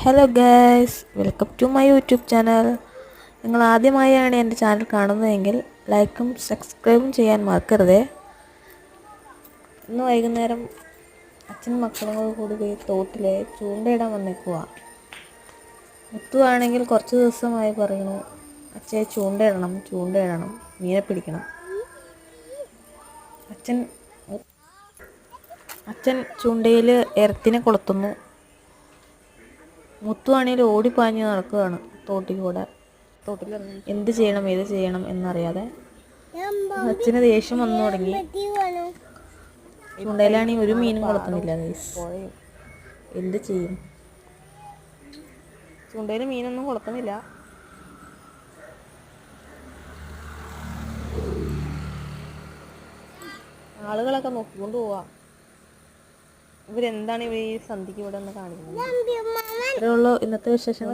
Hello guys, welcome to my YouTube channel. നിങ്ങൾ ആദ്യമായാണ് എൻ്റെ ചാനൽ കാണുന്നതെങ്കിൽ ലൈക്കും സബ്സ്ക്രൈബും ചെയ്യാൻ മറക്കരുതേ. ഇന്ന് വൈകുന്നേരം അച്ഛനും മക്കളും കൂടി പോയി തോട്ടിലെ ചൂണ്ടയിടാൻ വന്നേക്കുക. മുത്തുവാണെങ്കിൽ കുറച്ച് ദിവസമായി പറയുന്നു, അച്ഛയെ ചൂണ്ടയിടണം, മീനെ പിടിക്കണം. അച്ഛൻ ചൂണ്ടയിൽ എരത്തിനെ കൊളുത്തുന്നു. മുത്തുവാണെങ്കിൽ ഓടിപ്പാഞ്ഞ് നടക്കുകയാണ് തോട്ടിൽ എന്ത് ചെയ്യണം ഏത് ചെയ്യണം എന്നറിയാതെ. അച്ഛന് ദേഷ്യം വന്നു തുടങ്ങി. ചൂണ്ടയിലാണെങ്കിൽ ഒരു മീനും കൊളുത്തുന്നില്ല. എന്ത് ചെയ്യും? ചൂണ്ടയിൽ മീനൊന്നും കൊളുത്തുന്നില്ല. ആളുകളൊക്കെ നോക്കിക്കൊണ്ട് പോവാ. ഇവരെന്താണ് ഈ സന്ധിക്ക് ഇവിടെ ഒന്ന് കാണിക്കുന്നത്? ഇത്രയേ ഉള്ളൂ ഇന്നത്തെ വിശേഷങ്ങൾ.